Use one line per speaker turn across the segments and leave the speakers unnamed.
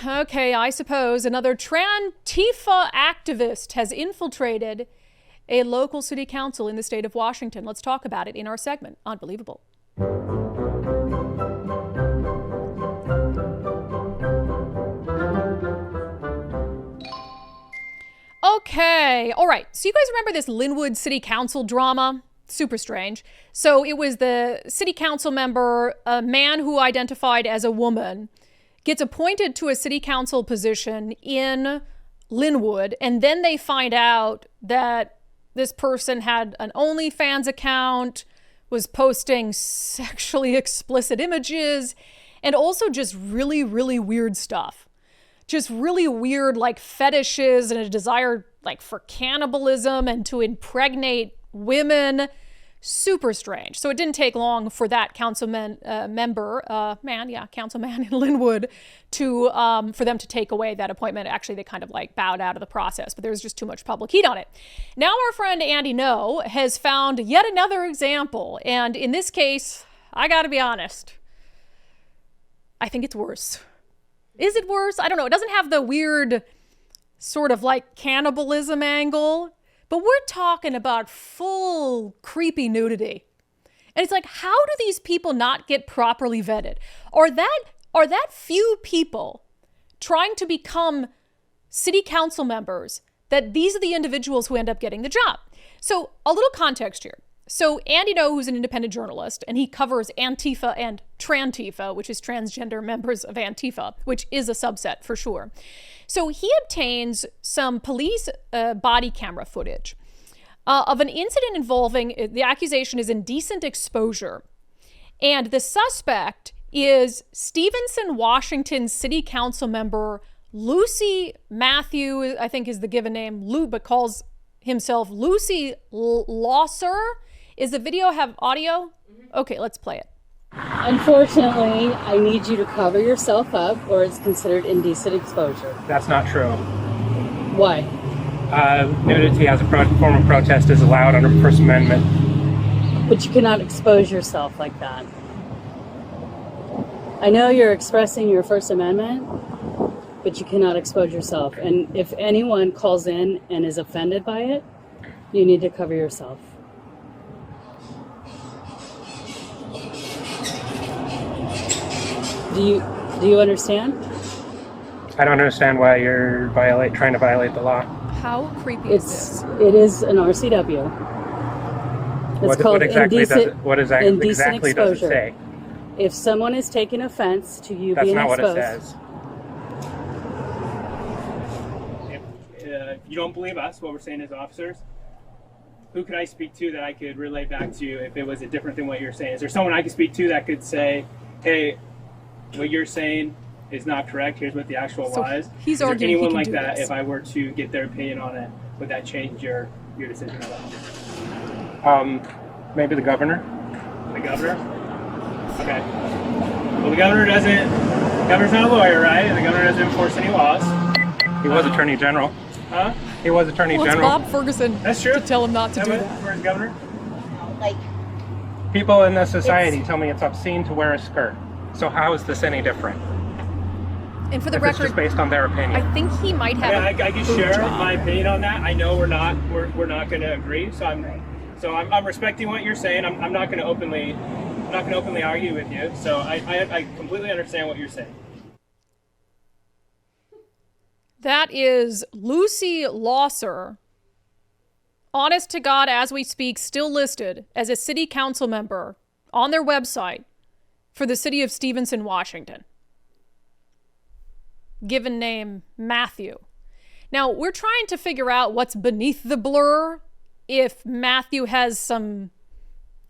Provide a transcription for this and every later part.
Okay, I suppose another Trantifa activist has infiltrated a local city council in the state of Washington. Let's talk about it in our segment, Unbelievable. Okay, all right. So you guys remember this Linwood City Council drama? Super strange. So it was the city council member, a man who identified as a woman, gets appointed to a city council position in Linwood, and then they find out that this person had an OnlyFans account, was posting sexually explicit images, and also just really, really weird stuff. Just really weird, like, fetishes and a desire, like, for cannibalism and to impregnate women. Super strange. So it didn't take long for that councilman councilman in Linwood to for them to take away that appointment. Actually, they kind of like bowed out of the process, but there was just too much public heat on it. Now our friend Andy No has found yet another example, and in this case, I gotta be honest, I think it's worse. Is it worse? I don't know. It doesn't have the weird sort of like cannibalism angle. But we're talking about full creepy nudity. And it's like, how do these people not get properly vetted? Are that few people trying to become city council members, that these are the individuals who end up getting the job? So a little context here. So Andy No, who's an independent journalist, and he covers Antifa and Trantifa, which is transgender members of Antifa, which is a subset for sure. So he obtains some police body camera footage of an incident involving, the accusation is indecent exposure. And the suspect is Stevenson, Washington City Council member Lucy Matthew, I think is the given name, but calls himself Lucy Losser. Is the video have audio? Okay, let's play it.
Unfortunately, I need you to cover yourself up or it's considered indecent exposure.
That's not true.
Why?
Nudity as a form of protest is allowed under the First Amendment.
But you cannot expose yourself like that. I know you're expressing your First Amendment, but you cannot expose yourself. And if anyone calls in and is offended by it, you need to cover yourself. Do you understand?
I don't understand why you're trying to violate the law.
How creepy is this?
It is an RCW. It's called indecent
exactly does it
exposure.
say?
If someone is taking offense to you
That's
being
not
exposed.
what it says.
If you don't believe us, what we're saying as officers, who could I speak to that I could relay back to you if it was different than what you're saying? Is there someone I could speak to that could say, hey, what you're saying is not correct, here's what the actual law is?
He's
there
arguing
anyone
he can
like
do
that,
this.
if I were to get their opinion on it, would that change your decision at all?
Maybe the governor.
The governor? Okay. Well, the governor's not a lawyer, right? The governor doesn't enforce any laws.
He was Attorney General.
Huh?
He was Attorney
Well, it's
General.
Bob Ferguson
That's true.
to tell him not to do that.
Where's governor?
People in this society tell me it's obscene to wear a skirt. So how is this any different?
And for the
If it's
record,
just based on their opinion.
I think he might have.
I can share my opinion on that. I know we're not going to agree. So I'm respecting what you're saying. I'm not going to openly argue with you. So I completely understand what you're saying.
That is Lucy Losser, honest to God, as we speak, still listed as a city council member on their website for the city of Stevenson, Washington. Given name Matthew. Now, we're trying to figure out what's beneath the blur, if Matthew has some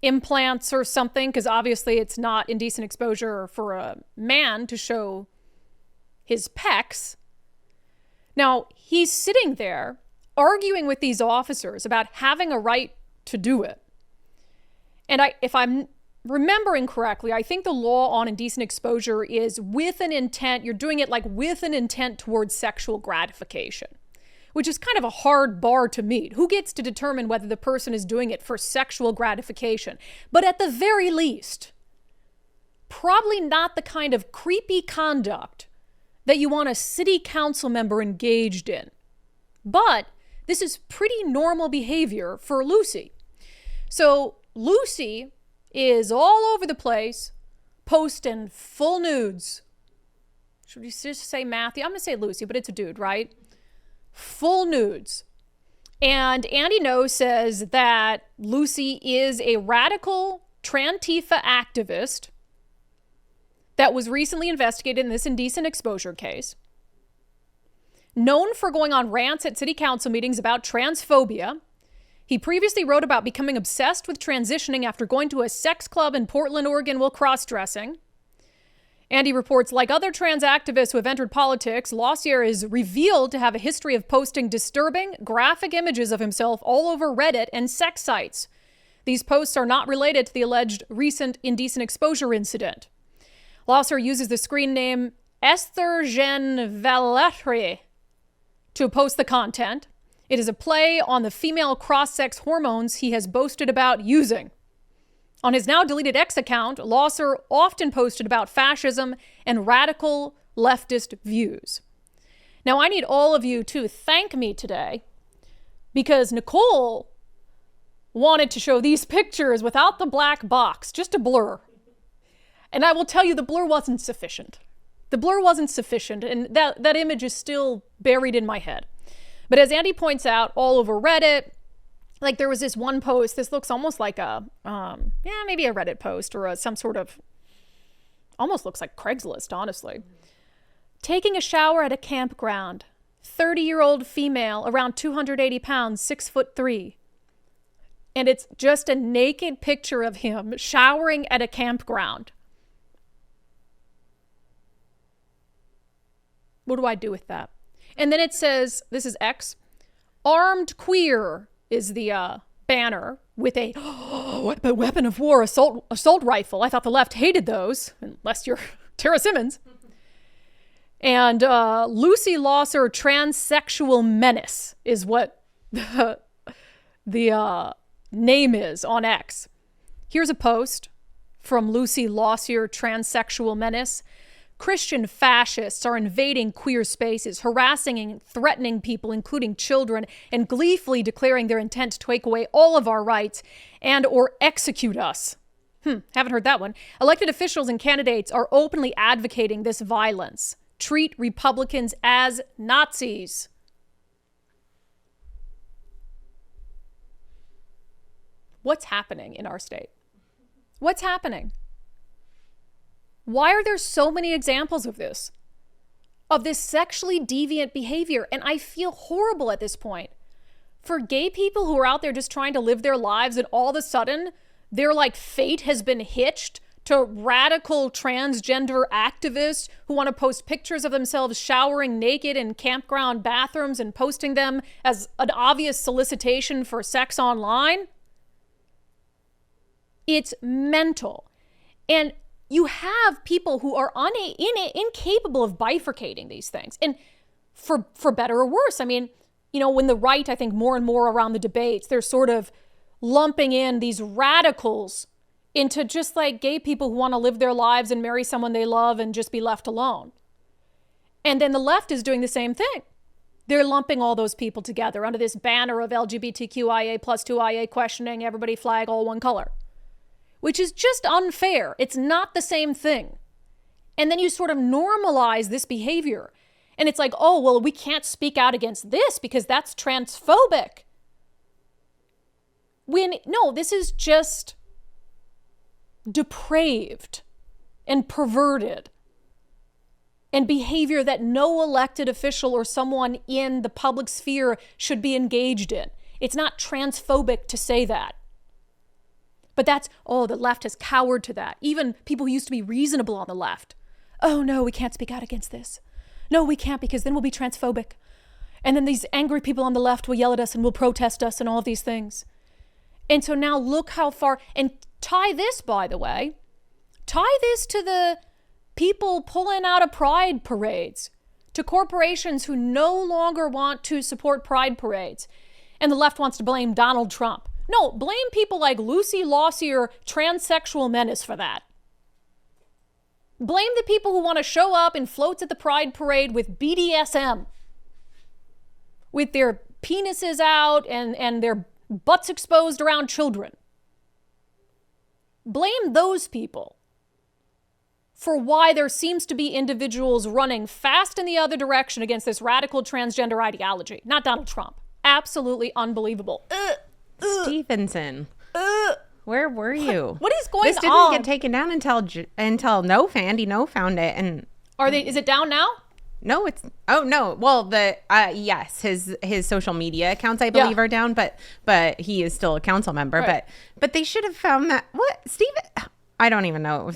implants or something, because obviously it's not indecent exposure for a man to show his pecs. Now, he's sitting there arguing with these officers about having a right to do it. And if I'm remembering correctly, I think the law on indecent exposure is with an intent. You're doing it like with an intent towards sexual gratification, which is kind of a hard bar to meet. Who gets to determine whether the person is doing it for sexual gratification? But at the very least, probably not the kind of creepy conduct that you want a city council member engaged in. But this is pretty normal behavior for Lucy. So Lucy is all over the place, posting full nudes. Should we just say Matthew? I'm going to say Lucy, but it's a dude, right? Full nudes. And Andy No says that Lucy is a radical Trantifa activist that was recently investigated in this indecent exposure case. Known for going on rants at city council meetings about transphobia, he previously wrote about becoming obsessed with transitioning after going to a sex club in Portland, Oregon while cross-dressing. Andy reports, like other trans activists who have entered politics, Laucier is revealed to have a history of posting disturbing, graphic images of himself all over Reddit and sex sites. These posts are not related to the alleged recent indecent exposure incident. Laucier uses the screen name Estrogen Valetri to post the content. It is a play on the female cross-sex hormones he has boasted about using. On his now deleted X account, Laucier often posted about fascism and radical leftist views. Now, I need all of you to thank me today because Nicole wanted to show these pictures without the black box, just a blur. And I will tell you, the blur wasn't sufficient. The blur wasn't sufficient, and that image is still buried in my head. But as Andy points out, all over Reddit, like there was this one post, this looks almost like maybe a Reddit post or some sort of, almost looks like Craigslist, honestly. Taking a shower at a campground, 30-year-old female, around 280 pounds, 6'3". And it's just a naked picture of him showering at a campground. What do I do with that? And then it says, this is X, armed queer is the banner with a weapon of war assault rifle. I thought the left hated those, unless you're Tara Simmons. And Lucy Laucier transsexual menace is what the name is on X. Here's a post from Lucy Laucier transsexual menace. Christian fascists are invading queer spaces, harassing and threatening people, including children, and gleefully declaring their intent to take away all of our rights and or execute us. Haven't heard that one. Elected officials and candidates are openly advocating this violence. Treat Republicans as Nazis. What's happening in our state? What's happening? Why are there so many examples of this sexually deviant behavior? And I feel horrible at this point for gay people who are out there just trying to live their lives, and all of a sudden their fate has been hitched to radical transgender activists who want to post pictures of themselves showering naked in campground bathrooms and posting them as an obvious solicitation for sex online. It's mental. And you have people who are incapable of bifurcating these things. And for better or worse, I mean, when the right, I think more and more around the debates, they're sort of lumping in these radicals into just gay people who want to live their lives and marry someone they love and just be left alone. And then the left is doing the same thing. They're lumping all those people together under this banner of LGBTQIA plus 2IA questioning, everybody flag, all one color. Which is just unfair. It's not the same thing. And then you sort of normalize this behavior. And it's oh, well, we can't speak out against this because that's transphobic. No, this is just depraved and perverted and behavior that no elected official or someone in the public sphere should be engaged in. It's not transphobic to say that. But that's, the left has cowered to that. Even people who used to be reasonable on the left. Oh, no, we can't speak out against this. No, we can't because then we'll be transphobic. And then these angry people on the left will yell at us and will protest us and all of these things. And so now look how far, and tie this, by the way, tie this to the people pulling out of pride parades, to corporations who no longer want to support pride parades. And the left wants to blame Donald Trump. No, blame people like Lucy Laucier, transsexual menace for that. Blame the people who want to show up in floats at the Pride Parade with BDSM, with their penises out and their butts exposed around children. Blame those people for why there seems to be individuals running fast in the other direction against this radical transgender ideology. Not Donald Trump. Absolutely unbelievable.
Stevenson. Where were you?
What is going on?
This didn't get taken down until Andy No found it, and
Is it down now?
no, it's no. Well, yes, his social media accounts I believe are down, but he is still a council member.
Right.
But they should have found that. What, Steven? I don't even know.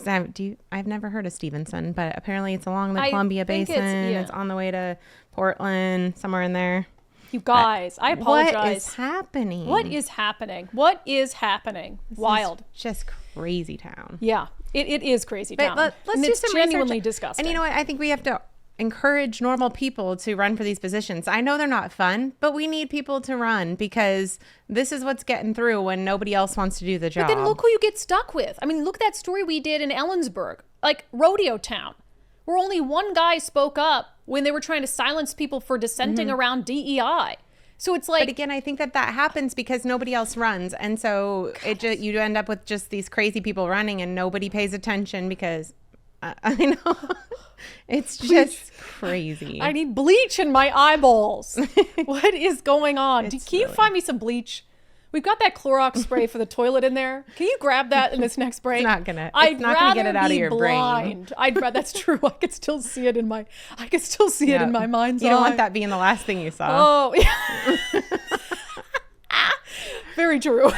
I've never heard of Stevenson, but apparently it's along the Columbia Basin. It's on the way to Portland, somewhere in there.
You guys, I apologize.
What is happening?
What is happening? What is happening? Wild.
Just crazy town.
Yeah, it is crazy town.
But let's
and
do
it's
some
genuinely
research.
disgusting.
And you know what? I think we have to encourage normal people to run for these positions. I know they're not fun, but we need people to run because this is what's getting through when nobody else wants to do the job.
But then look who you get stuck with. I mean, look at that story we did in Ellensburg, like Rodeo Town, where only one guy spoke up when they were trying to silence people for dissenting around DEI. So it's like,
but again, I think that happens because nobody else runs, and so you end up with just these crazy people running, and nobody pays attention because I know it's just crazy.
I need bleach in my eyeballs. What is going on? Can you find me some bleach? We've got that Clorox spray for the toilet in there. Can you grab that in this next break?
It's not gonna get it out of your brain.
That's true. I could still see it in my. It in my mind's eye.
You don't want that being the last thing you saw.
Oh, yeah. Very true.